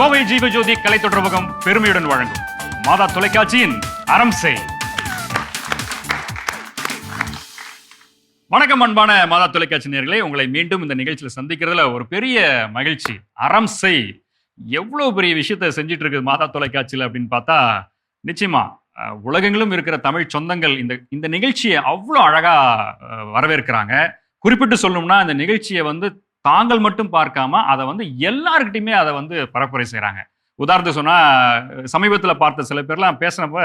கோவை ஜீவஜோதி கலை தொடர்பகம் பெருமையுடன் வழங்கும் மாதா தொலைக்காட்சியின் அறம் செய். வணக்கம் அன்பான மாதா தொலைக்காட்சி நேயர்களே, உங்களை மீண்டும் இந்த நிகழ்ச்சியில் சந்திக்கிறதுல ஒரு பெரிய மகிழ்ச்சி. அறம் செய் எவ்வளவு பெரிய விஷயத்த செஞ்சிட்டு இருக்குது மாதா தொலைக்காட்சியில் அப்படின்னு பார்த்தா, நிச்சயமா உலகெங்கிலும் இருக்கிற தமிழ் சொந்தங்கள் இந்த நிகழ்ச்சியை அவ்வளோ அழகா வரவேற்கிறாங்க. குறிப்பிட்டு சொல்லணும்னா இந்த நிகழ்ச்சியை தாங்கள் மட்டும் பார்க்காம அதை எல்லாருக்கிட்டையுமே அதை பரப்புரை செய்கிறாங்க. உதாரணத்துக்கு சொன்னா, சமீபத்தில் பார்த்த சில பேர்லாம் பேசுனப்ப,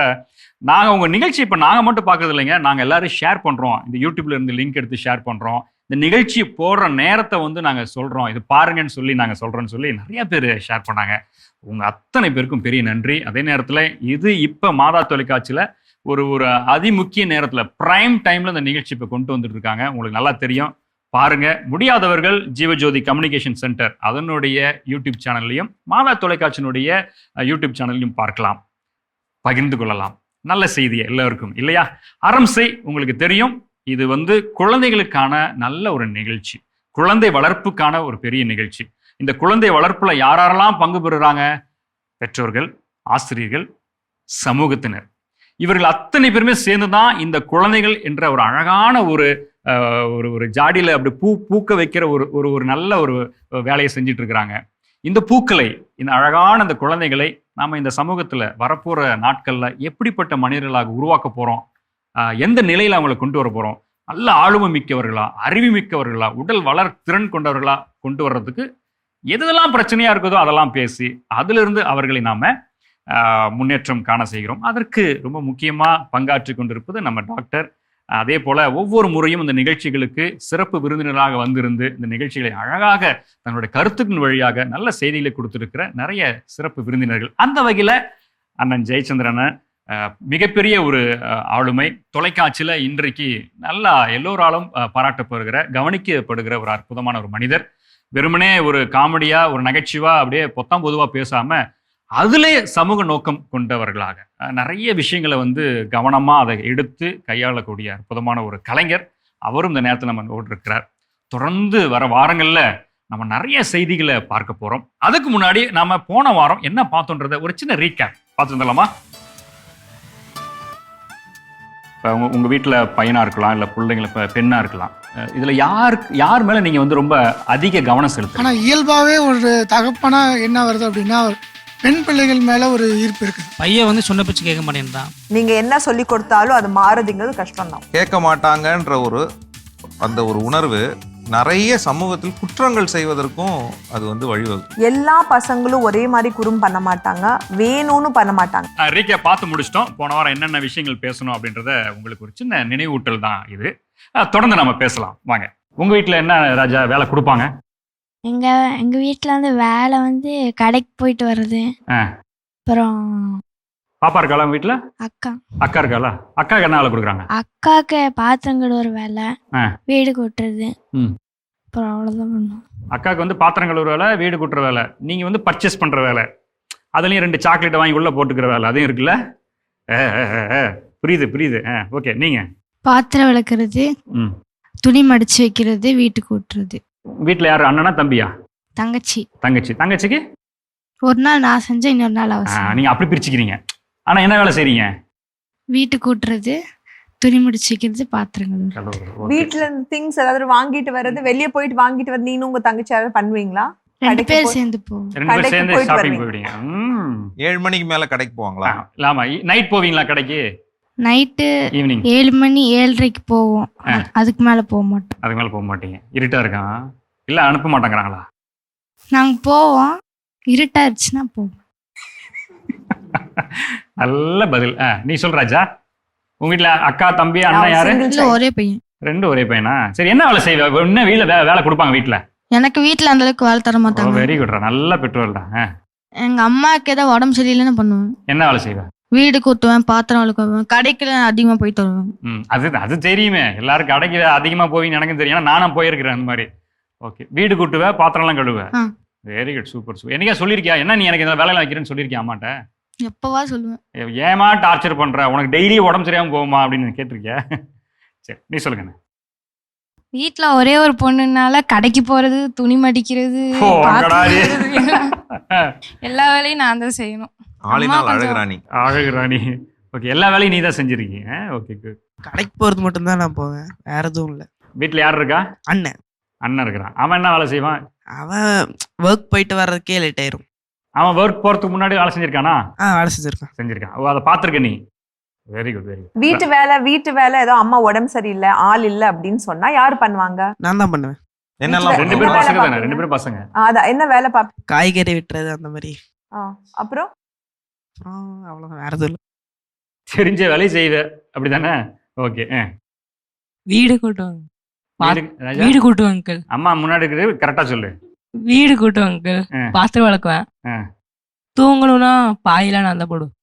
நாங்கள் உங்கள் நிகழ்ச்சி இப்போ நாங்கள் மட்டும் பார்க்கறது இல்லைங்க, நாங்கள் எல்லாரும் ஷேர் பண்ணுறோம், இந்த யூடியூப்ல இருந்து லிங்க் எடுத்து ஷேர் பண்ணுறோம், இந்த நிகழ்ச்சி போடுற நேரத்தை நாங்கள் சொல்கிறோம், இது பாருங்கன்னு சொல்லி நாங்கள் சொல்கிறோன்னு சொல்லி நிறைய பேர் ஷேர் பண்ணாங்க. உங்கள் அத்தனை பேருக்கும் பெரிய நன்றி. அதே நேரத்தில் இது இப்போ மாதா தொலைக்காட்சியில் ஒரு அதிமுக்கிய நேரத்தில் பிரைம் டைமில் இந்த நிகழ்ச்சி இப்போ கொண்டு வந்துட்டு இருக்காங்க. உங்களுக்கு நல்லா தெரியும், பாருங்க. முடியாதவர்கள் ஜீவஜோதி கம்யூனிகேஷன் சென்டர் அதனுடைய யூடியூப் சேனல்லையும் மாதா தொலைக்காட்சியினுடைய யூடியூப் சேனல்லையும் பார்க்கலாம், பகிர்ந்து கொள்ளலாம். நல்ல செய்தி எல்லாருக்கும் இல்லையா? அறம் செய் உங்களுக்கு தெரியும், இது குழந்தைகளுக்கான நல்ல ஒரு நிகழ்ச்சி, குழந்தை வளர்ப்புக்கான ஒரு பெரிய நிகழ்ச்சி. இந்த குழந்தை வளர்ப்புல யாரெல்லாம் பங்கு பெறுறாங்க? பெற்றோர்கள், ஆசிரியர்கள், சமூகத்தினர், இவர்கள் அத்தனை பேருமே சேர்ந்துதான் இந்த குழந்தைகள் என்ற ஒரு அழகான ஒரு ஜாடியில அப்படி பூக்க வைக்கிற ஒரு நல்ல ஒரு வேலையை செஞ்சுட்டு இருக்கிறாங்க. இந்த பூக்களை, இந்த அழகான இந்த குழந்தைகளை நாம இந்த சமூகத்துல வரப்போற நாட்கள்ல எப்படிப்பட்ட மனிதர்களாக உருவாக்க போறோம், எந்த நிலையில அவங்களை கொண்டு வர போறோம், நல்ல ஆளுமை மிக்கவர்களா, அறிவு மிக்கவர்களா, உடல் வளர் திறன் கொண்டவர்களா கொண்டு வர்றதுக்கு எதெல்லாம் பிரச்சனையா இருக்குதோ அதெல்லாம் பேசி அதிலிருந்து அவர்களை நாம முன்னேற்றம் காண செய்கிறோம். அதற்கு ரொம்ப முக்கியமா பங்காற்றி கொண்டிருப்பது நம்ம டாக்டர். அதே போல ஒவ்வொரு முறையும் இந்த நிகழ்ச்சிகளுக்கு சிறப்பு விருந்தினராக வந்திருந்து இந்த நிகழ்ச்சிகளை அழகாக தன்னுடைய கருத்துக்களின் வழியாக நல்ல செய்திகளை கொடுத்திருக்கிற நிறைய சிறப்பு விருந்தினர்கள். அந்த வகையில அண்ணன் ஜெயச்சந்திரன் மிகப்பெரிய ஒரு ஆளுமை, தொலைக்காட்சியில இன்றைக்கு நல்லா எல்லோராலும் பாராட்டப்படுகிற, கவனிக்கப்படுகிற ஒரு அற்புதமான ஒரு மனிதர். வெறுமனே ஒரு காமெடியா, ஒரு நகைச்சுவா அப்படியே பொத்தாம் பொதுவா பேசாம அதிலே சமூக நோக்கம் கொண்டவர்களாக நிறைய விஷயங்களை கவனமா அதை எடுத்து கையாளக்கூடிய அற்புதமான ஒரு கலைஞர். அவரும் இந்த நேரத்தில் நம்ம இருக்கிறார். தொடர்ந்து வர வாரங்கள்ல நம்ம நிறைய செய்திகளை பார்க்க போறோம். அதுக்கு முன்னாடி நாம போன வாரம் என்ன பார்த்தோன்றத ஒரு சின்ன ரீகேப் பார்த்துருந்தலாமா? இப்போ உங்க வீட்டில் பையனா இருக்கலாம், இல்லை பிள்ளைங்களை பெண்ணா இருக்கலாம், இதுல யார் மேல நீங்க ரொம்ப அதிக கவனம் செலுத்து? ஆனா இயல்பாவே ஒரு தகப்பனா என்ன வருது அப்படின்னா, பெண் பிள்ளைகள் மேல ஒரு ஈர்ப்பு இருக்கு. பையன் சொன்ன பேச்சு கேட்க மாட்டேன்றான். நீங்க என்ன சொல்லி கொடுத்தாலும் அது மாறுதுங்கிறது கஷ்டம் தான். கேட்க மாட்டாங்கன்ற அந்த ஒரு உணர்வு நிறைய சமூகத்தில் குற்றங்கள் செய்வதற்கும் அது வழிவகுக்கும். எல்லா பசங்களும் ஒரே மாதிரி குறும் பண்ண மாட்டாங்க, வேணும்னு பண்ண மாட்டாங்க. ரீகே பார்த்து முடிச்சிட்டோம். போன வாரம் என்னென்ன விஷயங்கள் பேசணும் அப்படின்றத உங்களுக்கு ஒரு சின்ன நினைவூட்டல் தான் இது. தொடர்ந்து நம்ம பேசலாம் வாங்க. உங்க வீட்டுல என்ன ராஜா வேலை கொடுப்பாங்க? எங்க வீட்டுல வேலை கடைக்கு போயிட்டு வர்றது. அப்புறம் பாப்பா இருக்காளா வீட்டுல? அக்கா இருக்காளா? அக்காக்கு என்ன வேலை கொடுக்குறாங்க? அக்காக்கு பாத்திரம் கழுவுற வேலை, வீடு கூட்டுறது. அப்புறம் அவ்வளவுதான் பண்ணும். அக்காவுக்கு பாத்திரம் கழுவுற வேலை, வீடு கூட்டுற வேலை. நீங்க பர்ச்சேஸ் பண்ற வேலை, அதுலயும் 2 சாக்லேட் வாங்கி உள்ள போட்டுக்கிற வேலை, அதையும் இருக்குல்ல? புரியுது. ஓகே. நீங்க பாத்திரம் விளக்குறது, துணி மடிச்சு வைக்கிறது, வீட்டு கூட்டுறது. வீட்டுல யாரு? அண்ணனா தம்பியா? தங்கச்சி. தங்கச்சிக்கு ஒரு நாள் நான் செஞ்சேன், இன்னொரு நாள் அவசியம். நீங்க அப்படி பிரிச்சுக்கிறீங்க. ஆனா என்ன வேலை செய்றீங்க? வீட்டு கூட்டுறது, துணி முடிச்சு வைக்கிறது, பாத்திரங்கள். வீட்டுல திங்ஸ் ஏதாவது வாங்கிட்டு வர்றது, வெளியே போயிட்டு வாங்கிட்டு வர்றது நீனும் உங்க தங்கச்சி யாராவது பண்ணுவீங்களா? 2 பேர் சேர்ந்து போவோம். 2 பேர் சேர்ந்து ஷாப்பிங் போயிடுவீங்க. 7 மணிக்கு மேல கடைக்கு போவாங்களா? இல்லாம நைட் போவீங்களா கடைக்கு? நைட்டு ஈவினிங் 7 மணி 7:30க்கு போவோம். அதுக்கு மேல போக மாட்டோம். அதுக்கு மேல போக மாட்டீங்க? இருட்டா இருக்கான் இல்ல அனுப்ப மாட்டேங்கிறாங்களா? நாங்க போவோம், இருட்டாயிருச்சுன்னா போவோம். நல்ல பதில். நீ சொல் ராஜா. உங்க வீட்டுல அக்கா, தம்பி, அண்ணா யாரு? ஒரே பையன். 2 ஒரே பையனா? சரி, என்ன வேலை செய்வ? என்ன வேலை கொடுப்பாங்க வீட்டுல? எனக்கு வீட்டுல அந்த அளவுக்கு வேலை தர மாட்டாங்க. வெரி குட், நல்ல பெற்றோர் தான். எங்க அம்மாவுக்கு ஏதாவது உடம்பு சரியில்லைன்னு பண்ணுவேன். என்ன வேலை செய்வேன்? வீடு கூட்டுவேன், பாத்திரம் விளக்குவேன், கடைக்கு அதிகமா போயிட்டு வருவேன். அது தெரியுமே, எல்லாரும் கடைக்கு அதிகமா போவீங்கன்னு எனக்கும் தெரியும். ஏன்னா நானும் போயிருக்கிறேன் அந்த மாதிரி. ஓகே. வீடு கூட்டுவேன், பாத்திரம் எல்லாம் கழுவேன். Very good, super. என்னைக்கா சொல்லியிருக்கியா என்ன நீ எனக்கு இந்த வேலையில வைக்கிறேன்னு சொல்லியிருக்கியா அம்மாட்ட? எப்பவா சொல்லுவேன். ஏமா டார்ச்சர் பண்ற, உனக்கு டெய்லி உடம்பு சரியாம போகுமா அப்படின்னு கேட்டிருக்கியா? சரி, நீ சொல்லுங்க. வீட்டுல ஒரே ஒரு பொண்ணுனால கடைக்கு போறது, துணி மடிக்கிறது, எல்லா வேலையும் நான் தான் செய்யணும். ஆளினால் அம்மா கொஞ்சம் அழகுராணி. அழகு ராணி. ஓகே, எல்லா வேலையும் நீ தான் செஞ்சிருக்கீங்க. Okay good. கடைக்கு போகிறது மட்டும்தான் நான் போவேன், வேற எதுவும் இல்லை. வீட்டில் யார் இருக்கா? அண்ணன் அண்ணன் இருக்கிறான். அவன் என்ன வேலை செய்வான்? அவன் ஒர்க் போயிட்டு வர்றதுக்கே லேட் ஆயிரும். அவன் ஒர்க் போகிறதுக்கு முன்னாடி வேலை செஞ்சிருக்கானா? வேலை செஞ்சிருக்கான். செஞ்சிருக்கான். ஓ, அதை பார்த்துருக்க நீ. Very good very good. வீட்டு வேலை ஏதோ அம்மா உடம்பு சரியில்லை ஆள் இல்ல அப்படின்னு சொன்னா யாரு பண்ணுவாங்க? நான் தான் பண்ணுவேன். என்னெல்லாம் ரெண்டு பண்ணுவீங்க? பேரும் பசங்க தானே? பாப்பீங்க? ரெண்டு பேரும் பசங்க. அதான் என்ன வேலை பாப்ப? காய்கறி வெட்டுறது அந்த மாதிரி. அப்புறம் அவ்வளோதான், வேற எதுவும் இல்லை. தெரிஞ்ச வேலையை செய்வ அப்படிதானே? ஓகே. வீடு கூட்டுவாங்க. ராஜா, வீடு கூட்டுவாங்க அங்கிள். அம்மா முன்னாடி இருக்கிறது கரெக்டா சொல்லு. வீடு கூட்டுவாங்க அங்கிள். பாத்திரம் விளக்குவேன். தூங்கணும்னா பாயெல்லாம் நான் தான் போடுவேன்.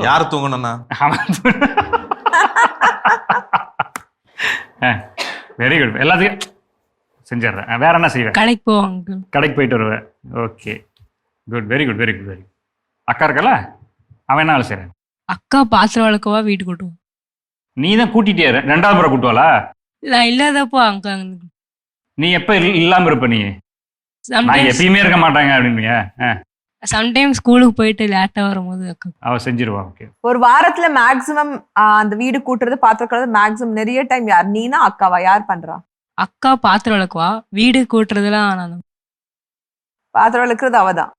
யார் தூங்கணும்னா? Very good. எல்லாத்தையும் செஞ்சிடுறேன். வேற என்ன செய்வேன்? கடைக்கு போவாங்க அங்கிள். கடைக்கு போயிட்டு வருவேன். Okay good. Very good very good very. அக்கா இருக்கல, அவன் என்ன வேலை செய்யறேன்? அக்கா பாத்திரம் விளக்குவா, வீடு கூட்டுவோம். நீ தான் கூட்டிட்டே ரெண்டாவது முறை கூட்டுவாளா? நான் இல்லாதப்போ அங்க நீ எப்ப இல்லாம இருப்ப? நீ நான் எப்பயுமே இருக்க மாட்டாங்க அப்படின்னுங்க. சம்டைம்ஸ் ஸ்கூலுக்கு போயிட்டு லேட்டா வரும்போது அக்கா அவ செஞ்சிருவா. ஓகே. ஒரு வாரத்துல மேக்ஸிமம் அந்த வீடு கூட்டுறது பாத்திரம் கழுவுறது மேக்ஸிமம் நிறைய டைம் யார், நீனா அக்காவா, யார் பண்றா? அக்கா பாத்திரம் விளக்குவா, வீடு கூட்டுறதுலாம் நான். பாத்திரம் விளக்குறது அவதான்.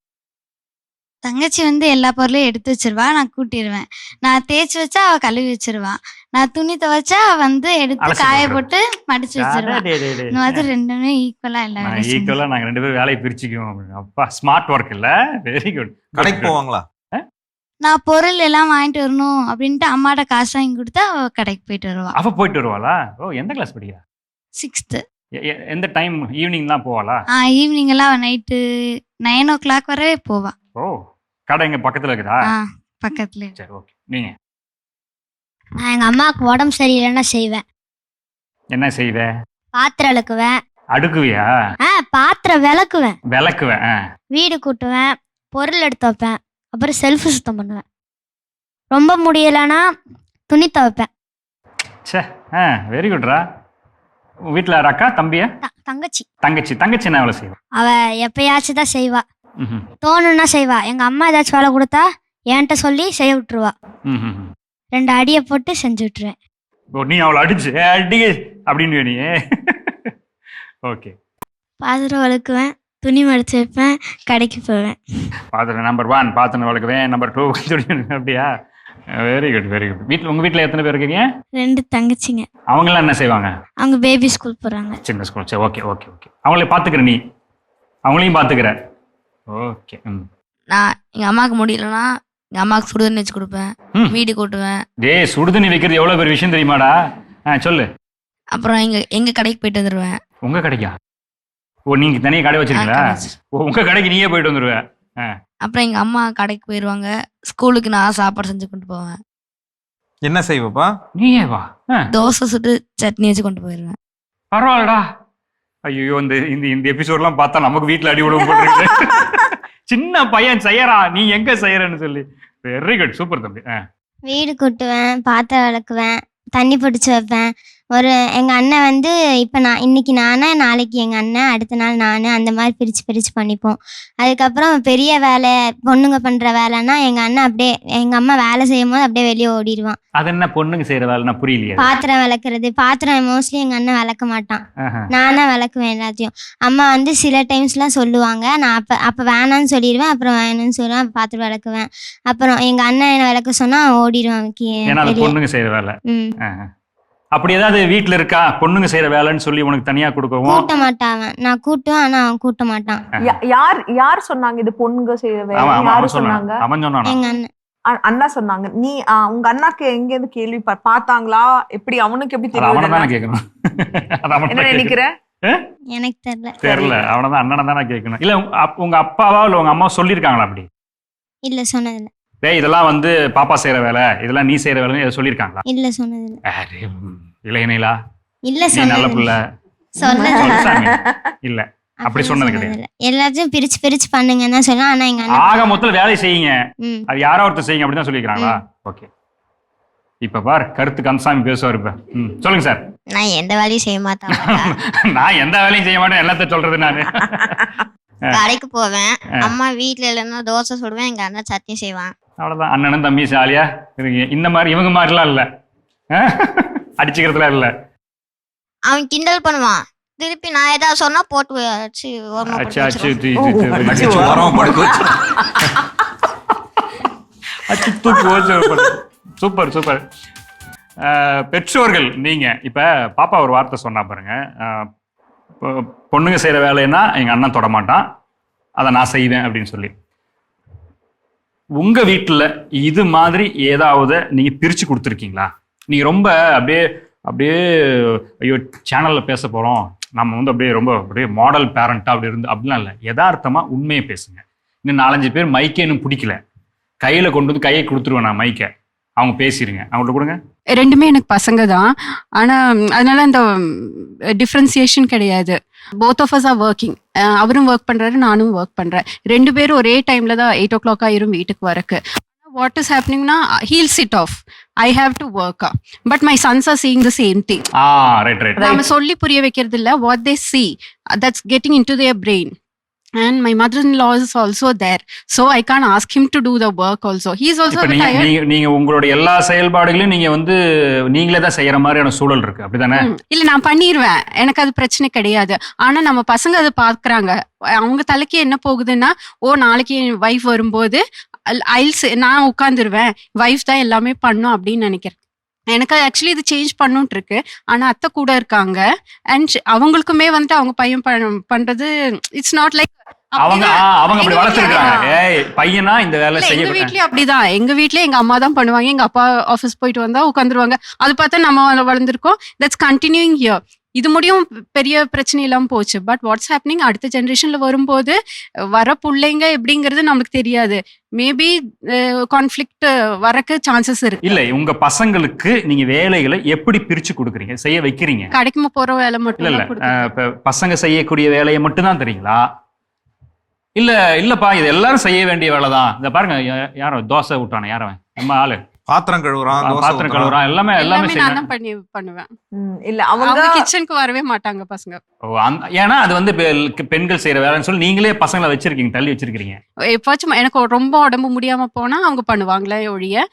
தங்கச்சி வந்து எல்லா பொருளையும் எடுத்து வச்சிருவா, நான் கூட்டிடுவேன். நான் தேய்ச்சி வச்சா அவ கழுவி வச்சிருவா. நான் துணி துவைச்சா வந்து எடுத்து அலசி காய போட்டுருவா. போட்டு மடிச்சு வச்சிருவா. இந்த மாதிரி ரெண்டுமே ஈக்குவலா எல்லா வேலையும் செஞ்சிருவா. ஈக்குவலா நாங்க ரெண்டு பேரும் வேலையை பிரிச்சுக்குவோம். அப்பா ஸ்மார்ட் ஒர்க் இல்ல? Very good. கடைக்கு போவாங்களா? நான் பொருள் எல்லாம் வாங்கிட்டு வரணும் அப்படின்ட்டு அம்மாட்ட காசு வாங்கி கொடுத்தா அவ கடைக்கு போயிட்டு வருவா. அவ போயிட்டு வருவாளா? ஓ, எந்த கிளாஸ் படிக்கிறா? 6th. எந்த டைம்? ஈவினிங் தான் போவாளா? ஈவினிங் எல்லாம் நைட்டு 9 o'clock வரவே போவா. ஓ, கடை எங்க பக்கத்துல இருக்குதா? பக்கத்துல. சரி, ஓகே. நீங்க? நான் எங்க அம்மாவுக்கு உடம்பு சரியில்லைன்னா செய்வேன். என்ன செய்வ? பாத்திரம் விளக்குவேன். அடுக்குவியா? பாத்திரம் விளக்குவேன். விளக்குவேன். வீடு கூட்டுவேன். பொருள் எடுத்து வைப்பேன். அப்புறம் செல்ஃப் சுத்தம் பண்ணுவேன். ரொம்ப முடியலைன்னா துணி துவைப்பேன். சே, வெரி குட்ரா. வீட்டுல அக்கா தம்பியா? தங்கச்சி. தங்கச்சி என்ன வேலை செய்வா? அவ எப்பயாச்சும் தான் செய்வா. தோணுன்னா செய்வா. எங்க அம்மா ஏதாச்சும் வேலை கொடுத்தா என்கிட்ட சொல்லி செய்ய விட்டுருவா. 2 அடியை போட்டு செஞ்சு விட்டுருவேன். ஓ, நீ அவளை அடிச்சு அடி அப்படின்னு நீ? ஓகே. பாத்திரம் விளக்குவேன். துணி மடிச்சு வைப்பேன். கடைக்கு போவேன். பாத்திரம் நம்பர் 1 பாத்திரம் விளக்குவேன். நம்பர் 2 துணி. அப்படியா? Very good very good. உங்க வீட்டுல எத்தனை பேர் இருக்கீங்க? 2 தங்கச்சிங்க. அவங்களாம் என்ன செய்வாங்க? அவங்க பேபி ஸ்கூல் போறாங்க. சின்ன ஸ்கூல். சரி, ஓகே ஓகே ஓகே. அவங்களே பாத்துக்கிற நீ? அவங்களையும் பாத்துக்கிற? ஓகே. நான் எங்க அம்மாவுக்கு முடியலன்னா எங்க அம்மாவுக்கு சுடுதண்ணி வச்சு கொடுப்பேன். வீடு கூட்டுவேன். டேய், சுடுதண்ணி வைக்கிறது எவ்வளவு பெரிய விஷயம் தெரியுமாடா? சொல்லு. அப்புறம் எங்க கடைக்கு போயிட்டு வந்துடுவேன். உங்க கடைக்கா? ஓ, நீங்க தனியா கடை வச்சிருக்கீங்களா? ஓ, உங்க கடைக்கு நீயே போயிட்டு வந்துருவ. அப்புறம் எங்க அம்மா கடைக்கு போயிடுவாங்க. ஸ்கூலுக்கு நான் சாப்பாடு செஞ்சு கொண்டு போவேன். என்ன செய்வப்பா? நீயே வா. தோசை சுட்டு சட்னி வச்சு கொண்டு போயிடுவேன். பரவாயில்லடா. ஐயோ, இந்த எபிசோட்லாம் பார்த்தா நமக்கு வீட்டுல அடி விடுவோம் போட்டுருக்கு. சின்ன பையன் செய்யறா, நீ எங்க செய்யறன்னு சொல்லி. வெரி குட், சூப்பர் தம்பி. வீடு கூட்டுவேன். பாத்திரம் விளக்குவேன். தண்ணி பிடிச்சி வைப்பேன். எங்கள் அண்ணன் வந்து இப்போ இன்னைக்கு நானே, நாளைக்கு எங்கள் அண்ணன், அடுத்த நாள் நான், அந்த மாதிரி பிரித்து பண்ணிப்போம். அதுக்கப்புறம் பெரிய வேலை பொண்ணுங்க பண்ணுற வேலைன்னா எங்கள் அண்ணன் அப்படியே எங்கள் அம்மா வேலை செய்யும் போது அப்படியே வெளியே ஓடிடுவான். அது என்ன பொண்ணுங்க செய்யற வேலைன்னா புரியலையா? பாத்திரம் விளக்குறது. பாத்திரம் மோஸ்ட்லி எங்கள் அண்ணன் விளக்க மாட்டான். நான் தான் விளக்குவேன் எல்லாத்தையும். அம்மா வந்து சில டைம்ஸ்லாம் சொல்லுவாங்க. நான் அப்போ வேணான்னு சொல்லிடுவேன். அப்புறம் வேணும்னு சொல்லுவேன். பாத்திரம் விளக்குவேன். அப்புறம் எங்கள் அண்ணன் என்ன விளக்க சொன்னால் ஓடிடுவான். பொண்ணுங்க செய்யற வேலை. அப்படி ஏதாவது வீட்டுல இருக்கா பொண்ணுங்க செய்யற வேலைன்னு சொல்லி உனக்கு தனியா கொடுக்கவும்? கூட்ட மாட்டான். நான் கூட்டுவேன், ஆனா அவன் கூட்ட மாட்டான். யார் சொன்னாங்க இது பொண்ணுங்க செய்யற வேலை? யாரு சொன்னாங்க? அவன் சொன்னானா? எங்க அண்ணன். அண்ணா சொன்னாங்க. நீ உங்க அண்ணாக்கு எங்க இருந்து கேள்வி பார்த்தாங்களா? எப்படி அவனுக்கு எப்படி தெரியும்? அவனதானே கேட்கணும். என்ன நினைக்கிற? எனக்கு தெரியல. அவனதான் அண்ணனை தானே கேட்கணும். இல்ல உங்க அப்பாவா இல்ல உங்க அம்மா சொல்லிருக்காங்களா அப்படி? இல்ல, சொன்னதில்ல. இதெல்லாம் வந்து பாப்பா செய்யற வேலை, இதெல்லாம் நீ செய்யற வேலை சொல்லிருக்காங்களா? இல்ல, சொன்னதில்ல. இளையனைலா? இல்ல, நல்ல புள்ள. இல்ல, அப்படி சொன்னது கிடையாது. எல்லாத்தையும் பிரிச்சு பண்ணுங்கன்னா சொன்னா. ஆனா எங்க அண்ணன் ஆக மொத்தம் வேலை செய்யுங்க, அது யாரோ ஒருத்தர் செய்யுங்க அப்படிதான் சொல்லிருக்காங்களா? ஓகே. இப்ப பார், கருத்து கந்தசாமி பேசுவார். இப்ப சொல்லுங்க சார். நான் எந்த வேலையும் செய்ய மாட்டேன். நான் எந்த வேலையும் செய்ய மாட்டேன், எல்லாத்தையும் சொல்றது நானு. கடைக்கு போவேன். அம்மா வீட்ல இல்லைன்னா தோசை சுடுவேன், எங்க அண்ணன் சட்னி செய்வான். அவ்வளவுதான். அண்ணனும் தம்பி ஜாலியா இருக்கீங்க. இந்த மாதிரி இவங்க மாதிரிலாம் இல்ல, அடிச்சுக்கிறதுலாம் இல்ல. அவன் கிண்டல் பண்ணுவான், திருப்பி நான் ஏதாவது சொன்னா போட்டு அடிச்சு ஓரமா அச்சு போட்டு அச்சு வச்சிருவான். அடிச்சு ஓரமா படுக்க வச்சு. அச்சு தூக்கி வச்சு. Super super. பெற்றோர்கள் நீங்க இப்ப பாப்பா ஒரு வார்த்தை சொன்னா பாருங்க, பொண்ணுங்க செய்யற வேலைன்னா எங்க அண்ணன் தொட மாட்டான், அதை நான் செய்வேன் அப்படின்னு சொல்லி. உங்க வீட்டுல இது மாதிரி ஏதாவது நீங்க பிரிச்சு கொடுத்துருக்கீங்களா? நீங்க ரொம்ப அப்படியே அப்படியே ஐயோ சேனல்ல பேச போறோம், நம்ம வந்து அப்படியே ரொம்ப அப்படியே மாடல் பேரண்டா அப்படி இருந்து அப்படிலாம் இல்லை, யதார்த்தமா உண்மையை பேசுங்க. இன்னும் 4-5 பேர் மைக்கே இன்னும் பிடிக்கல, கையில கொண்டு வந்து கையை கொடுத்துருவேன் நான் மைக்கை, அவங்க பேசிடுங்க, அவங்கள்ட்ட கொடுங்க. ரெண்டுமே எனக்கு பசங்க தான். ஆனால் அதனால அந்த டிஃப்ரென்சியேஷன் கிடையாது. Both of us are working. அவரும் ஒர்க் பண்ணுறாரு, நானும் ஒர்க் பண்ணுறேன். 2 பேரும் ஒரே டைமில் தான் 8 o'clock ஆயிரும் வீட்டுக்கு வரக்கு. வாட் இஸ் ஹேப்பனிங்னா he'll sit off, I have to work. But my sons are seeing the same thing. Right right. நம்ம சொல்லி புரிய வைக்கிறது இல்லை, what they see that's getting into their brain. And my mother-in-law is also there, so I can't ask him to do the work also. He is also retired. நீங்க உங்களுடைய எல்லா செயல்பாடுகளையும் நீங்க வந்து நீங்களே தான் செய்யற மாதிரியான சூழல் இருக்கு, அப்படிதானே? இல்ல, நான் பண்ணிடுவேன், எனக்கு அது பிரச்சனை கிடையாது. ஆனா நம்ம பசங்க அதை பாக்குறாங்க, அவங்க தலைக்கு என்ன போகுதுன்னா, ஓ நாளைக்கு என் வைஃப் வரும்போது நான் உட்காந்துருவேன், வைஃப் தான் எல்லாமே பண்ணும் அப்படின்னு நினைக்கிறேன். எனக்கு ஆக்சுவலி இது சேஞ்ச் பண்ணுன்ட்டு இருக்கு. ஆனா அத்தை கூட இருக்காங்க, அண்ட் அவங்களுக்குமே வந்துட்டு அவங்க பையன் பண்றது இட்ஸ் நாட் லைக் அவங்க அப்படி வளர்த்துருக்காங்க. ஏய் பையனா இந்த வேலை செய்ய. எங்க வீட்லயே அப்படிதான். எங்க வீட்லயே எங்க அம்மா தான் பண்ணுவாங்க, எங்க அப்பா ஆஃபீஸ் போயிட்டு வந்தா உட்காந்துருவாங்க. அது பார்த்தா நம்ம வளர்ந்துருக்கோம். That's continuing here. இது முடியும் பெரிய பிரச்சனை இல்லாம போச்சு. பட் வாட்ஸ் ஹேப்பனிங் அடுத்த ஜெனரேஷன்ல வரும்போது வர பிள்ளைங்க எப்படிங்கிறது நமக்கு தெரியாது. மேபி கான்ஃபிளிக்ட் வரக்கு சான்சஸ் இருக்கு. இல்ல, உங்க பசங்களுக்கு நீங்க வேலைகளை எப்படி பிரிச்சு கொடுக்குறீங்க, செய்ய வைக்கிறீங்க? கடைக்கு போற வேலை மட்டும் இல்ல பசங்க செய்யக்கூடிய வேலையை மட்டும் தான் தெரியுங்களா? இல்லப்பா இது எல்லாரும் செய்ய வேண்டிய வேலைதான். இந்த பாருங்க, யாரோ தோசை விட்டானே, யாரவன் நம்ம ஆளு பாத்திரம் கழுவுறான், பாத்திரம் கழுவுறான், எல்லாமே நான் தான் பண்ணுவேன். இல்ல அவங்க அவங்க கிச்சனுக்கு வரவே மாட்டாங்க பசங்க. ஏன்னா அது வந்து பெண்கள் செய்யற வேலைன்னு சொல்லி நீங்களே பசங்களை வச்சிருக்கீங்க, தள்ளி வச்சிருக்கீங்க. எப்போச்சும் எனக்கு ரொம்ப உடம்பு முடியாம போனா அவங்க பண்ணுவாங்களே ஒழிய,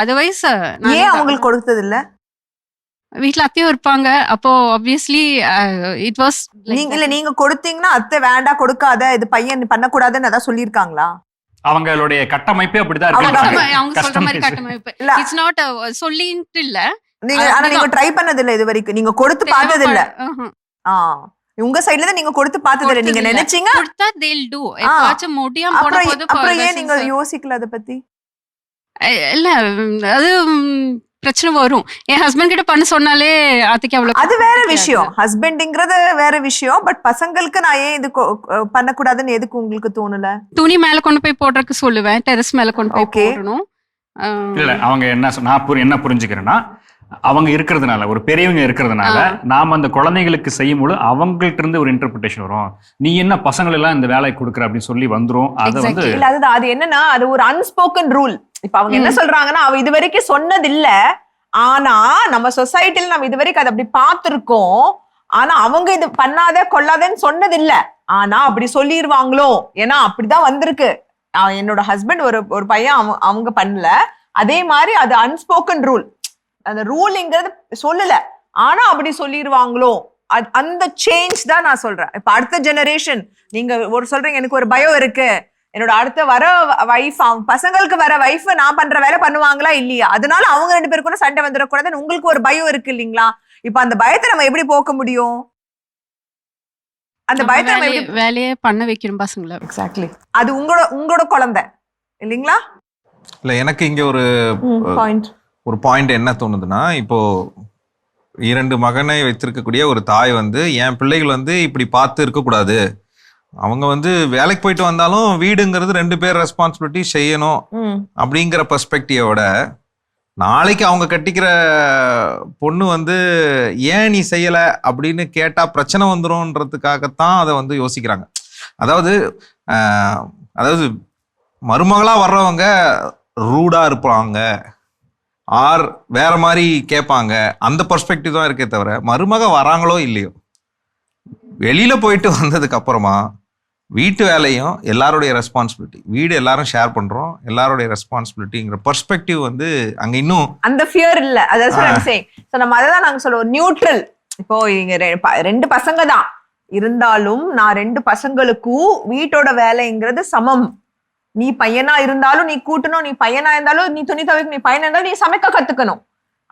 அதர்வைஸ் ஏன் அவங்களுக்கு கொடுத்தது இல்ல? வீட்டுல அத்தையும் இருப்பாங்க. அப்போ ஆப்வியஸ்லி இட் வாஸ் நீங்க கொடுத்தீங்கன்னா அத்தை வேண்டாம் கொடுக்காத, இது பையன் பண்ணக்கூடாதுன்னு அதான் சொல்லியிருக்காங்களா? அவங்களுடைய கட்டமைப்பே அப்படிதான் அவங்க இருக்கு. சொல்ற மாதிரி கட்டமைப்பு. இட்ஸ் நாட் சொல்லிட்டு இல்ல. நீங்க ட்ரை பண்ணது இல்ல இது வரைக்கும், நீங்க கொடுத்து பார்த்தது இல்ல. உங்க சைடுல தான் நீங்க கொடுத்து பார்த்தது இல்ல. நீங்க நினைச்சீங்க கொடுத்தா they'll do. எப்பவாச்சும் முடியாம போன போது அப்புறம் ஏன் நீங்க யோசிக்கல அத பத்தி? இல்ல அது பிரச்சனை வரும். என் ஹஸ்பண்ட் கிட்ட பண்ண சொன்னாலே அதுக்கு அவ்வளவு. அது வேற விஷயம், ஹஸ்பண்ட்ங்கிறது வேற விஷயம். பட் பசங்களுக்கு நான் ஏன் இது பண்ணக்கூடாதுன்னு எதுக்கு உங்களுக்கு தோணல? துணி மேல கொண்டு போய் போடுறதுக்கு சொல்லுவேன், டெரஸ் மேல கொண்டு போய் போடணும். இல்ல அவங்க என்ன புரிஞ்சுக்கிறேன்னா, அவங்க இருக்கிறதுனால, ஒரு பெரியவங்க இருக்கிறதுனால நாம அந்த குழந்தைகளுக்கு செய்யும்போது அவங்கள்ட்ட இருந்து ஒரு இன்டர்பிரிட்டேஷன் வரும். நீ என்ன பசங்களை எல்லாம் இந்த வேலையை கொடுக்குற அப்படின்னு சொல்லி வந்துரும். அது வந்து இல்ல, அதுதான். அது என்னன்னா, அது ஒரு அன்ஸ்போக்கன் ரூல். இப்ப அவங்க என்ன சொல்றாங்கன்னா, அவ இது வரைக்கும் சொன்னது இல்ல, ஆனா நம்ம சொசைட்டில நம்ம இது வரைக்கும் அதை அப்படி பார்த்திருக்கோம். ஆனா அவங்க இது பண்ணாத கொள்ளாதன்னு சொன்னது இல்ல, ஆனா அப்படி சொல்லிடுவாங்களோ, ஏன்னா அப்படிதான் வந்திருக்கு. என்னோட ஹஸ்பண்ட் ஒரு பையன் அவங்க பண்ணல, அதே மாதிரி அது அன்ஸ்போக்கன் ரூல். அந்த ரூல்ங்கிறது சொல்லல, ஆனா அப்படி சொல்லிடுவாங்களோ, அந்த சேஞ்ச் தான் நான் சொல்றேன். இப்ப அடுத்த ஜெனரேஷன், நீங்க சொல்றீங்க எனக்கு ஒரு பயம் இருக்கு, என்னோட அடுத்த வர வைஃப், பசங்களுக்கு வர வைஃப் நான் பண்ற வேலை பண்ணுவாங்களா இல்லையா, அதனால அவங்க 2 பேருக்கும் சண்டை வந்துடக்கூடாதுன்னு உங்களுக்கு ஒரு பயம் இருக்கு இல்லீங்களா? இப்ப அந்த பயத்தை நம்ம எப்படி போக்க முடியும்? அந்த பயத்தை நம்ம வேலையே பண்ண வைக்கிறோம் பசங்களை. எக்ஸாக்ட்லி. அது உங்களோட குழந்தை இல்லீங்களா? இல்ல, எனக்கு இங்க ஒரு பாயிண்ட் என்ன தோணுதுன்னா, இப்போ 2 மகனை வைத்திருக்கக்கூடிய ஒரு தாய் வந்து என் பிள்ளைகள் வந்து இப்படி பார்த்து இருக்கக்கூடாது, அவங்க வந்து வேலைக்கு போயிட்டு வந்தாலும் வீடுங்கிறது 2 பேர் ரெஸ்பான்சிபிலிட்டி செய்யணும் அப்படிங்கிற பெர்ஸ்பெக்டிவோட, நாளைக்கு அவங்க கட்டிக்கிற பொண்ணு வந்து ஏன் நீ செய்யல அப்படின்னு கேட்டா பிரச்சனை வந்துரும்ன்றதுக்காகத்தான் அதை வந்து யோசிக்கிறாங்க. அதாவது மருமகளா வர்றவங்க ரூடா இருப்பாங்க, ஆர் வேற மாதிரி கேட்பாங்க, அந்த பெர்ஸ்பெக்டிவ் தான் இருக்கே தவிர, மருமக வராங்களோ இல்லையோ, வெளியில போயிட்டு வந்ததுக்கு அப்புறமா வீட்டு வேலையும் எல்லாருடைய ரெஸ்பான்சிபிலிட்டி, வீடு எல்லாரும் ஷேர் பண்றோம், எல்லாருடைய ரெஸ்பான்சிபிலிட்டிங்கிற பெர்ஸ்பெக்டிவ் வந்து அங்க இன்னும் அந்த ஃபியர் இல்ல. அதான் சேயிங். சோ நம்ம அதான் நாங்க சொல்லுவோம், நியூட்ரல். இப்போ இங்க ரெண்டு பசங்க தான் இருந்தாலும் நான் 2 பசங்களுக்கும் வீட்டோட வேலைங்கிறது சமம். நீ பையனா இருந்தாலும் நீ கூட்டணும், நீ பையனா இருந்தாலும் நீ துணி துவைக்கணும், நீ பையனா இருந்தாலும் நீ சமைக்க கத்துக்கணும்.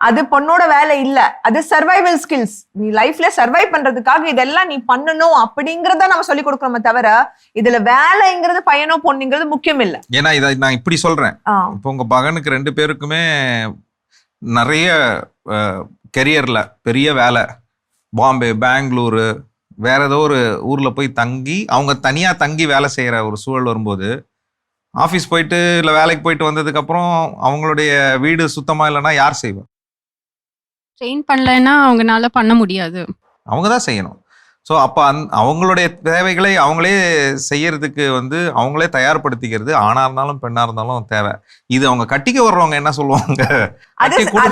அது பொண்ணோட வேலை இல்ல, அது சர்வைவல் ஸ்கில்ஸ். நீ லைஃப்ல சர்வை பண்றதுக்காக இதெல்லாம் நீ பண்ணணும் அப்படிங்கறத நம்ம சொல்லி கொடுக்கறோமே தவிர இதுல வேலைங்கிறது பையனோ பொண்ணுங்கிறது முக்கியம் இல்ல. ஏன்னா இதை நான் இப்படி சொல்றேன், இப்போ உங்க மகனுக்கு 2 பேருக்குமே நிறைய கெரியர்ல பெரிய வேலை, பாம்பே, பெங்களூரு, வேற ஏதோ ஒரு ஊர்ல போய் தங்கி அவங்க தனியா தங்கி வேலை செய்யற ஒரு சூழல் வரும்போது, ஆஃபீஸ் போயிட்டு இல்லை வேலைக்கு போயிட்டு வந்ததுக்கு அப்புறம் அவங்களுடைய வீடு சுத்தமா இல்லைன்னா யார் செய்வா? ட்ரெயின் பண்ணலைன்னா அவங்கனால பண்ண முடியாது. அவங்க தான் செய்யணும். ஸோ அப்போ அவங்களுடைய தேவைகளை அவங்களே செய்யறதுக்கு வந்து அவங்களே தயார்படுத்திக்கிறது ஆணா இருந்தாலும் பெண்ணா இருந்தாலும் தேவை. இது அவங்க கட்டிக்க வர்றவங்க என்ன சொல்லுவாங்க,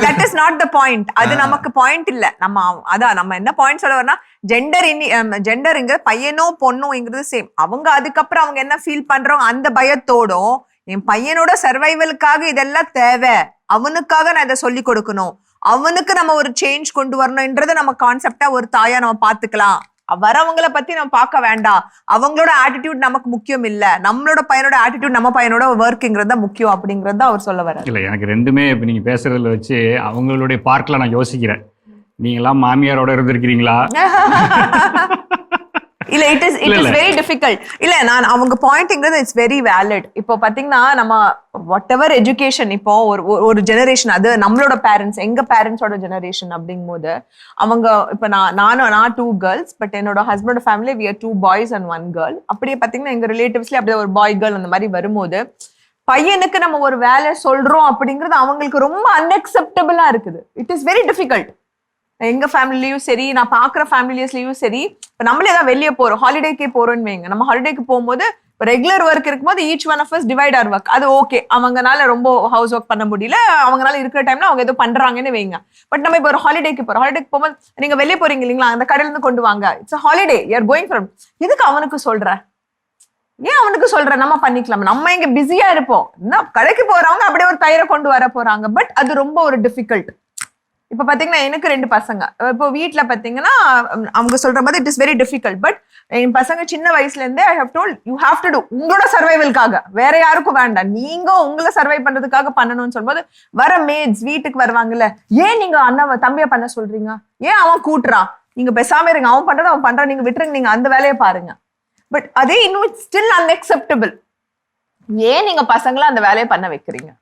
that is not the point. அது நமக்கு பாயிண்ட் இல்ல. நம்ம என்ன பாயிண்ட் சொல்ல வரனா, ஜெண்டர்ங்கிறது பையனோ பொண்ணுங்கிறது சேம். அவங்க அதுக்கப்புறம் அவங்க என்ன ஃபீல் பண்றோம் அந்த பயத்தோடும், என் பையனோட சர்வைவலுக்காக இதெல்லாம் தேவை, அவனுக்காக நான் இதை சொல்லி கொடுக்கணும், அவனுக்கு நம்ம ஒரு சேஞ்ச் கொண்டு வரணும்ன்றத நம்ம கான்செப்டா ஒரு தாயா நம்ம பாத்துக்கலாம். வரவங்களை பத்தி நம்ம பார்க்க வேண்டாம், அவங்களோட ஆட்டிடியூட் நமக்கு முக்கியம் இல்ல, நம்மளோட பையனோட ஆட்டிடியூட் நம்ம பையனோட ஒர்க்குங்கிறது தான் முக்கியம் அப்படிங்கறது அவர் சொல்ல வர. இல்ல, எனக்கு ரெண்டுமே இப்ப நீங்க பேசுறதுல வச்சு அவங்களுடைய பார்க்கல நான் யோசிக்கிறேன். நீங்க எல்லாம் மாமியாரோட இருந்திருக்கீங்களா? இல்ல, இட் இஸ் வெரி டிஃபிகல்ட். இல்ல, நான் அவங்க பாயிண்ட்ங்கிறது இட்ஸ் வெரி வேலிட். இப்போ பாத்தீங்கன்னா நம்ம வாட் எவர் எஜுகேஷன், இப்போ ஒரு ஜெனரேஷன், அது நம்மளோட பேரண்ட்ஸ், எங்க பேரண்ட்ஸோட ஜெனரேஷன் அப்படிங்கும் போது அவங்க இப்ப நான் 2 கேர்ள்ஸ், பட் என்னோட ஹஸ்பண்டோட family we are 2 boys and 1 girl. அப்படியே பாத்தீங்கன்னா எங்க ரிலேட்டிவ்ஸ்ல அப்படியே ஒரு பாய் கேர்ள் அந்த மாதிரி வரும்போது பையனுக்கு நம்ம ஒரு வேலை சொல்றோம் அப்படிங்கிறது அவங்களுக்கு ரொம்ப அன்அக்செப்டபிளா இருக்குது. It is very difficult. எங்க ஃபேமிலியும் சரி, நான் பாக்குற ஃபேமிலிஸ்லயும் சரி, இப்ப நம்மளே தான் வெளியே போறோம், ஹாலிடேக்கே போறோம்னு வைங்க. நம்ம ஹாலிடேக்கு போகும்போது ரெகுலர் ஒர்க் இருக்கும்போது each one of us divide our work. அது ஓகே, அவங்கனால ரொம்ப ஹவுஸ் ஒர்க் பண்ண முடியல, அவங்களால இருக்கிற டைம்ல அவங்க ஏதோ பண்றாங்கன்னு வைங்க. பட் நம்ம இப்போ ஒரு ஹாலிடேக்கு போகும்போது நீங்க வெளியே போறீங்க இல்லைங்களா, அந்த கடையில இருந்து கொண்டு வாங்க, it's holiday, you are going from. எதுக்கு அவனுக்கு சொல்ற, ஏன் அவனுக்கு சொல்ற, நம்ம பண்ணிக்கலாம், நம்ம இங்க பிஸியா இருப்போம். கடைக்கு போறவங்க அப்படியே ஒரு தயிரை கொண்டு வர போறாங்க. பட் அது ரொம்ப ஒரு டிஃபிகல்ட். இப்ப பாத்தீங்கன்னா எனக்கு 2 பசங்க. இப்போ வீட்டுல பாத்தீங்கன்னா அவங்க சொல்ற மாதிரி it is very difficult. But என் பசங்க சின்ன வயசுல இருந்தே I have told you have to do, உங்களோட சர்வைவலுக்காக, வேற யாருக்கும் வேண்டாம், நீங்க உங்களை சர்வை பண்றதுக்காக பண்ணணும்னு சொல்லும்போது வர மேட்ஸ் வீட்டுக்கு வருவாங்கல்ல, ஏன் நீங்க அண்ணன் தம்பிய பண்ண சொல்றீங்க, ஏன் அவன் கூட்டுறான், நீங்க பேசாம இருங்க, அவன் பண்றத அவன் பண்றான், நீங்க விட்டுருங்க, நீங்க அந்த வேலையை பாருங்க. பட் அதே இன்னும் ஸ்டில் அன்அக்செப்டபிள். ஏன் நீங்க பசங்களை அந்த வேலையை பண்ண வைக்கிறீங்க?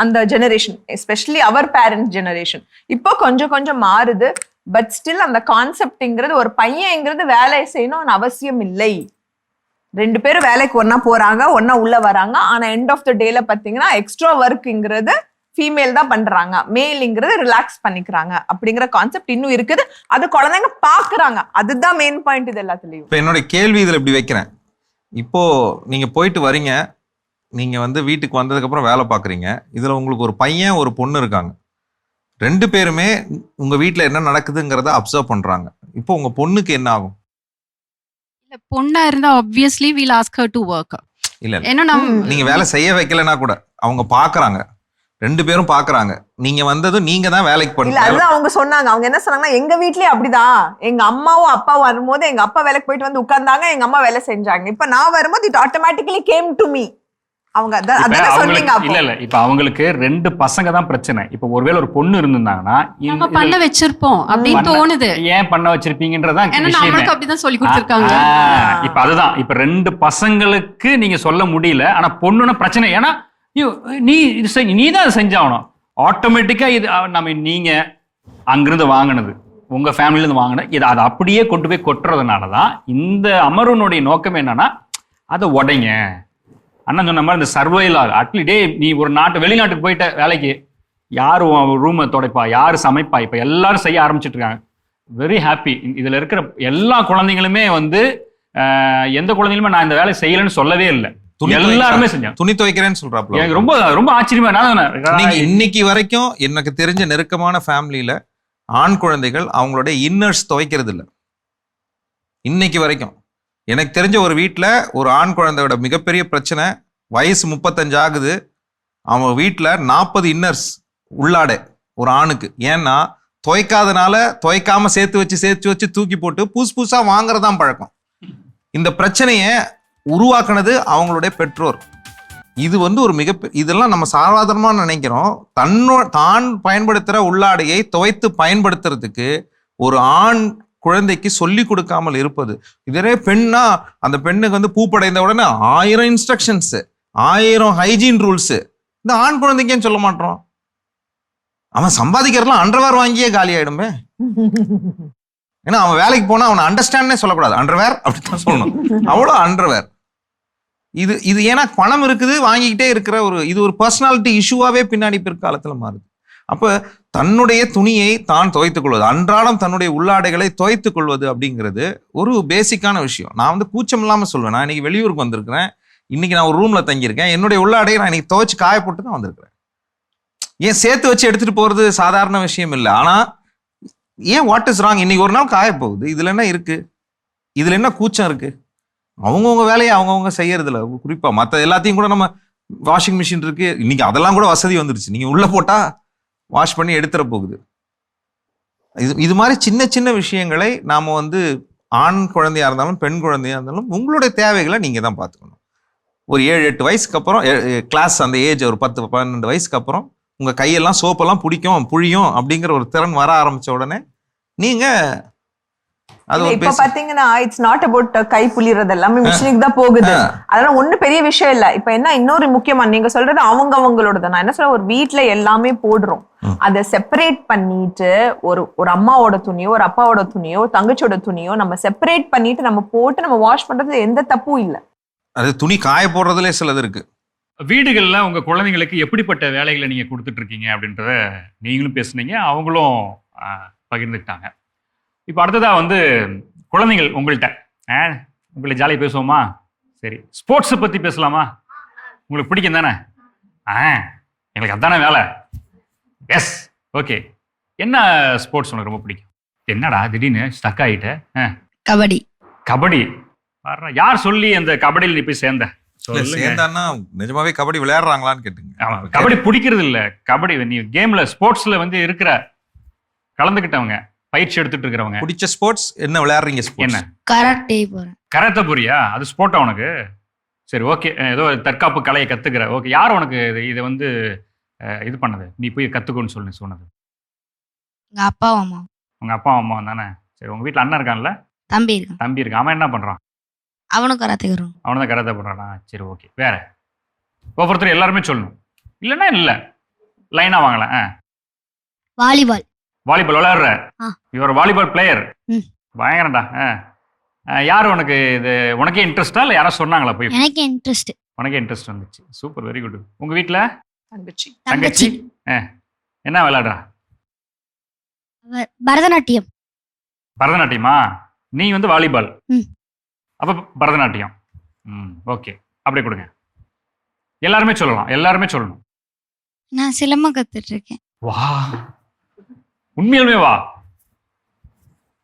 அந்த generation, especially our parents generation இப்போ கொஞ்சம் மாறுது. பட் ஸ்டில் அந்த கான்செப்ட்ங்கிறது, ஒரு பையன்ங்கிறது வேலை செய்யணும்னு அவசியம் இல்லை. 2 பேரும் வேலைக்கு ஒன்னா போறாங்க, ஒன்னா உள்ள வராங்க. ஆனா எண்ட் ஆஃப் த டேல பாத்தீங்கன்னா எக்ஸ்ட்ரா ஒர்க்ங்கிறது ஃபீமேல் தான் பண்றாங்க, மேல்ங்கிறது ரிலாக்ஸ் பண்ணிக்கிறாங்க அப்படிங்கிற கான்செப்ட் இன்னும் இருக்குது. அது குழந்தைங்க பாக்குறாங்க, அதுதான் மெயின் பாயிண்ட் இது எல்லாத்துலயும். இப்போ என்னோட கேள்வி இதுல இப்படி வைக்கிறேன், இப்போ நீங்க போயிட்டு வரீங்க, நீங்க வந்து வீட்டுக்கு வந்ததுக்கு அப்புறம் வேலை பாக்குறீங்க, இதுல உங்களுக்கு ஒரு பையன் ஒரு பொண்ணு இருக்காங்க, 2 பேருமே உங்க வீட்டுல என்ன நடக்குதுங்கிறத அப்சர்வ் பண்றாங்க. இப்போ உங்க பொண்ணுக்கு என்ன ஆகும்? இல்ல, பொண்ணா இருந்தா obviously we'll ask her to work. இல்ல ஏன்னா நீங்க வேலை செய்ய வைக்கலனா கூட அவங்க பாக்குறாங்க, 2 பேரும் பாக்குறாங்க, நீங்க வந்ததும் நீங்க தான் வேலைக்கு இல்ல, அதுதான் அவங்க சொன்னாங்க. அவங்க என்ன சொன்னாங்கன்னா, எங்க வீட்லயே அப்படிதான், எங்க அம்மாவும் அப்பாவும் வரும்போது எங்க அப்பா வேலைக்கு போயிட்டு வந்து உட்கார்ந்தாங்க, எங்க அம்மா வேலை செஞ்சாங்க. இப்ப நான் வரும்போது it automatically came to me. அவங்க அதான் சொன்னீங்க. இல்ல இப்ப அவங்களுக்கு 2 பசங்க தான் பிரச்சனை. இப்ப ஒருவேளை ஒரு பொண்ணு இருந்திருந்தாங்கன்னா நம்ம பண்ண வச்சிருப்போம் அப்படின்னு தோணுது. ஏன் பண்ண வச்சிருப்பீங்கன்றதான் விஷயம். நம்மளுக்கு அப்படிதான் சொல்லி கொடுத்திருக்காங்க. இப்ப அதுதான், இப்ப 2 பசங்களுக்கு நீங்க சொல்ல முடியல, ஆனா பொண்ணுன பிரச்சனை. ஏன்னா நீ தான் செஞ்சாகணும் ஆட்டோமேட்டிக்கா. இது நம்ம நீங்க அங்கிருந்து வாங்கினது, உங்க ஃபேமிலில இருந்து வாங்கின இது, அதை அப்படியே கொண்டு போய் கொட்டுறதுனாலதான் இந்த அமர்வனுடைய நோக்கம் என்னன்னா, அதை உடைங்க. அண்ணன் சொன்ன மாதிரி இந்த சர்வைவல் ஆகும். அட்லீஸ்டே நீ ஒரு வெளிநாட்டுக்கு போயிட்ட வேலைக்கு, யாரு ரூமை துடைப்பா, யாரு சமைப்பா, இப்ப எல்லாரும் செய்ய ஆரம்பிச்சிட்டு இருக்காங்க. Very happy. இதுல இருக்கிற எல்லா குழந்தைங்களுமே வந்து எந்த குழந்தைங்களுமே நான் இந்த வேலை செய்யலன்னு சொல்லவே இல்லை, எல்லாருமே செஞ்சாங்க. துணி துவைக்கிறேன்னு சொல்றாப்ல. எனக்கு ரொம்ப ரொம்ப ஆச்சரியமா. நீங்க இன்னைக்கு வரைக்கும் எனக்கு தெரிஞ்ச நெருக்கமான ஃபேமிலியில ஆண் குழந்தைகள் அவங்களுடைய இன்னர்ஸ் துவைக்கிறது இல்லை இன்னைக்கு வரைக்கும். எனக்கு தெரிஞ்ச ஒரு வீட்டில் ஒரு ஆண் குழந்தையோட மிகப்பெரிய பிரச்சனை, வயசு 35 ஆகுது, அவன் வீட்டில் 40 இன்னர்ஸ் உள்ளாடை ஒரு ஆணுக்கு. ஏன்னா துவைக்காதனால துவைக்காம சேர்த்து வச்சு தூக்கி போட்டு புதுசா வாங்குறதான் பழக்கம். இந்த பிரச்சனையை உருவாக்குனது அவங்களுடைய பெற்றோர். இது ஒரு இதெல்லாம் நம்ம சாதாரணமா நினைக்கிறோம். தான் பயன்படுத்துற உள்ளாடையை துவைத்து பயன்படுத்துறதுக்கு ஒரு ஆண் குழந்தைக்கு சொல்லி கொடுக்காமல் இருப்பது. இதே பெண்ணா அந்த பெண்ணுக்கு பூப்படைந்த உடனே 1000 இன்ஸ்ட்ரக்ஷன்ஸ், 1000 ஹைஜீன் ரூல்ஸ். இந்த ஆண் குழந்தைக்கேன்னு சொல்ல மாட்டோம். அவன் சம்பாதிக்கிறதுலாம் அண்டர்வேர் வாங்கியே காலி ஆயிடுமே. ஏன்னா அவன் வேலைக்கு போனா அவனை அண்டர்ஸ்டாண்டே சொல்லக்கூடாது, அண்டர்வேர் அப்படித்தான் சொல்லணும். அவ்வளோ அண்டர்வேர். இது ஏன்னா பணம் இருக்குது, வாங்கிக்கிட்டே இருக்கிற இது ஒரு பர்சனாலிட்டி இஷ்யூவாவே பின்னாடி பிற்காலத்துல மாறுது. அப்ப தன்னுடைய துணியை தான் துவைத்துக் கொள்வது, அன்றாடம் தன்னுடைய உள்ளாடைகளை துவைத்துக் கொள்வது அப்படிங்கிறது ஒரு பேசிக்கான விஷயம். நான் கூச்சம் இல்லாம சொல்வேன். நான் இன்னைக்கு வெளியூருக்கு வந்திருக்கிறேன், இன்னைக்கு நான் ஒரு ரூம்ல தங்கியிருக்கேன், என்னுடைய உள்ளாடையை நான் இன்னைக்கு துவைச்சு காய போட்டு தான் வந்திருக்கிறேன். ஏன் சேர்த்து வச்சு எடுத்துட்டு போறது சாதாரண விஷயம் இல்லை. ஆனா ஏன் வாட் இஸ் ராங்? இன்னைக்கு ஒரு நாள் காய போகுது, இதுல என்ன இருக்கு? இதுல என்ன கூச்சம் இருக்கு? அவங்கவுங்க வேலையை அவங்கவுங்க செய்யறதுல, குறிப்பா மற்ற எல்லாத்தையும் கூட நம்ம வாஷிங் மிஷின் இருக்கு, இன்னைக்கு அதெல்லாம் கூட வசதி வந்துருச்சு. நீங்க உள்ள போட்டா வாஷ் பண்ணி எடுத்துற போகுது. இது மாதிரி சின்ன சின்ன விஷயங்களை நாம ஆண் குழந்தையா இருந்தாலும் பெண் குழந்தையா இருந்தாலும் உங்களுடைய தேவைகளை நீங்க தான் பார்த்துக்கணும். ஒரு 7-8 வயசுக்கு அப்புறம் கிளாஸ், அந்த ஏஜ் ஒரு 10-12 வயசுக்கு அப்புறம் உங்க கையெல்லாம் சோப்பெல்லாம் புழியும் அப்படிங்கிற ஒரு திறன் வர ஆரம்பிச்ச உடனே நீங்க இப்ப பாத்தீங்கன்னா இட்ஸ் நாட் அபவுட் கை புளிறது, எல்லாமே மிஷினுக்கு தான் போகுது. அதெல்லாம் ஒண்ணு பெரிய விஷயம் இல்ல. இப்ப என்ன இன்னொரு முக்கியமா நீங்க சொல்றது அவங்களோட, நான் என்ன சொல்ற, ஒரு வீட்டுல எல்லாமே போடுறோம், அதை செப்பரேட் பண்ணிட்டு ஒரு அம்மாவோட துணியோ, ஒரு அப்பாவோட துணியோ, தங்கச்சியோட துணியோ நம்ம செப்பரேட் பண்ணிட்டு நம்ம போட்டு நம்ம வாஷ் பண்றது எந்த தப்பும் இல்ல. அது துணி காய போடுறதுல சிலது இருக்கு. வீடுகள்ல உங்க குழந்தைங்களுக்கு எப்படிப்பட்ட வேலைகளை நீங்க கொடுத்துட்டு இருக்கீங்க அப்படின்றத நீங்களும் பேசுனீங்க, அவங்களும் பகிர்ந்துக்கிட்டாங்க. இப்போ அடுத்ததா குழந்தைகள் உங்கள்கிட்ட உங்களை ஜாலியாக பேசுவோமா? சரி, ஸ்போர்ட்ஸை பத்தி பேசலாமா? உங்களுக்கு பிடிக்கும் தானே? எங்களுக்கு அதானே வேலை. S, okay. என்ன ஸ்போர்ட்ஸ் உனக்கு ரொம்ப பிடிக்கும்? என்னடா திடீர்னு ஸ்டக் ஆகிட்ட? கபடி. கபடி? யார் சொல்லி அந்த கபடியில் நீ போய் சேர்ந்த? சேர்ந்தான்னா நிஜமாவே கபடி விளையாடுறாங்களான்னு கேட்டுங்க. கபடி பிடிக்கிறது இல்ல, கபடி நீ கேம்ல ஸ்போர்ட்ஸ்ல இருக்கிற கலந்துக்கிட்டவங்க, பயிற்சி எடுத்துட்டு இருக்கிறவங்க. பிடிச்ச ஸ்போர்ட்ஸ் என்ன விளையாடுறீங்க? என்ன? கராட்டே போறேன். கராத்தே போறியா? அது ஸ்போர்ட்டா உனக்கு? சரி, ஓகே. ஏதோ தற்காப்பு கலையை கத்துக்கிற. ஓகே, யார் உனக்கு இதை இது பண்ணது, நீ போய் கத்துக்கோன்னு சொல்லி சொன்னது? எங்க அப்பா அம்மா. உங்க அப்பா அம்மா தானே? சரி, உங்க வீட்டுல அண்ணன் இருக்கான்ல? தம்பி இருக்கான். தம்பி இருக்கான். அவன் என்ன பண்றான்? அவனும் கராத்தே வரும். அவனு தான் கராத்தே பண்றானா? சரி, ஓகே. வேற ஒவ்வொருத்தரும் எல்லாருமே சொல்லணும், இல்லைன்னா இல்ல லைனா வாங்கலாம். வாலிபால். வாலிபால் விளையாடுற? இவர் வாலிபால் பிளேயர்? பயங்கரண்டா. யார் உனக்கு உனக்கே இன்ட்ரெஸ்டா இல்ல யாரா சொன்னாங்களா போய்? எனக்கு இன்ட்ரெஸ்ட். உனக்கே இன்ட்ரெஸ்ட் வந்துச்சு. Super, very good. உங்க வீட்ல தங்கச்சி என்ன விளையாடுறா? பரதநாட்டியம். பரதநாட்டியமா? நீ வாலிபால், அப்ப பரதநாட்டியம். ஓகே, அப்படியே கொடுங்க. எல்லாருமே சொல்லலாம், எல்லாருமே சொல்லணும். நான் சிலம்பம் கத்துட்டு இருக்கேன். வா, உண்மையிலுமே வா.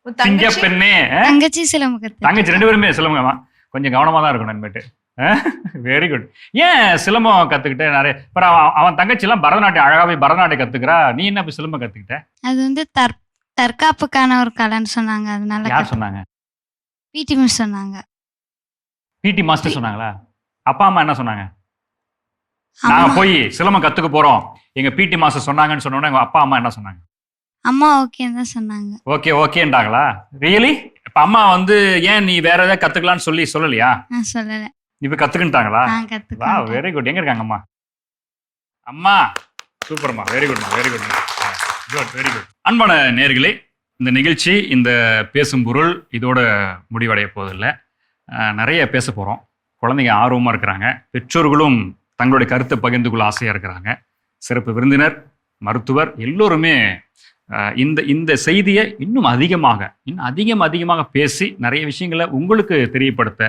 திங்க பெண்ணே. தங்கச்சி சிலம்பம் கத்து. தங்கச்சி 2 பேருமே சிலம்பமா? கொஞ்சம் கவனமா தான் இருக்கணும் நண்பேட்டு. Very good. ஏன் சிலம்பம் கத்துக்கிட்ட? நிறைய அவன் தங்கச்சி எல்லாம் பரதநாட்டியம் அழகாவே பரதநாட்டியம் கத்துக்கிறா, நீ என்ன போய் சிலம்பம் கத்துக்கிட்ட? அது தற்காப்புக்கான ஒரு கலைன்னு சொன்னாங்க. அதனால. யார் சொன்னாங்க? பிடி மிஸ் சொன்னாங்க. பிடி மாஸ்டர் சொன்னாங்களா? அப்பா அம்மா என்ன சொன்னாங்க? நாங்க போய் சிலம்பம் கத்துக்க போறோம், எங்க பிடி மாஸ்டர் சொன்னாங்கன்னு சொன்ன உடனே எங்க அப்பா அம்மா என்ன சொன்னாங்க? அம்மா ஓகேன்னு தான் சொன்னாங்க. ஓகே ஓகேன்றாங்களா? ரியலி? இப்ப அம்மா ஏன் நீ வேற ஏதாவது கத்துக்கலாம்னு சொல்லலையா? நான் சொல்லல. இப்ப கத்துக்கிட்டாங்களா? கத்துக்கிட்டேன். வா, வெரி குட். எங்க இருக்காங்க அம்மா? அம்மா சூப்பர்மா, வெரி குட்மா, very good, good, very good. அன்பான நேயர்களே, இந்த நிகழ்ச்சி, இந்த பேசும் பொருள் இதோட முடிவடைய போவதில்லை. நிறைய பேச போகிறோம். குழந்தைங்க ஆர்வமாக இருக்கிறாங்க, பெற்றோர்களும் தங்களுடைய கருத்தை பகிர்ந்து கொள்ள ஆசையாக இருக்கிறாங்க. சிறப்பு விருந்தினர், மருத்துவர் எல்லோருமே இந்த செய்தியை இன்னும் அதிகமாக பேசி நிறைய விஷயங்களை உங்களுக்கு தெரியப்படுத்த,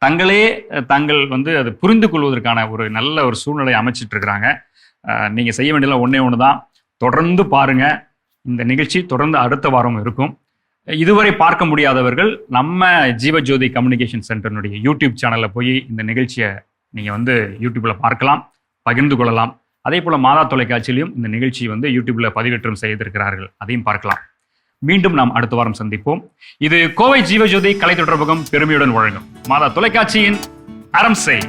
தாங்கள் அதை புரிந்து கொள்வதற்கான ஒரு நல்ல ஒரு சூழ்நிலை அமைச்சிட்டு இருக்கிறாங்க. நீங்கள் செய்ய வேண்டியதெல்லாம் ஒன்றே ஒன்று தான். தொடர்ந்து பாருங்க, இந்த நிகழ்ச்சி தொடர்ந்து அடுத்த வாரம் இருக்கும். இதுவரை பார்க்க முடியாதவர்கள் நம்ம ஜீவஜோதி கம்யூனிகேஷன் சென்டர்னுடைய யூடியூப் சேனல்ல போய் இந்த நிகழ்ச்சியை நீங்க வந்து யூடியூப்ல பார்க்கலாம், பகிர்ந்து கொள்ளலாம். அதே போல மாதா தொலைக்காட்சியிலையும் இந்த நிகழ்ச்சி வந்து யூடியூப்ல பதிவேற்றம் செய்திருக்கிறார்கள், அதையும் பார்க்கலாம். மீண்டும் நாம் அடுத்த வாரம் சந்திப்போம். இது கோவை ஜீவஜோதி கலை தொடர்பகம் பெருமையுடன் வழங்கும் மாதா தொலைக்காட்சியின் அறம் செய்.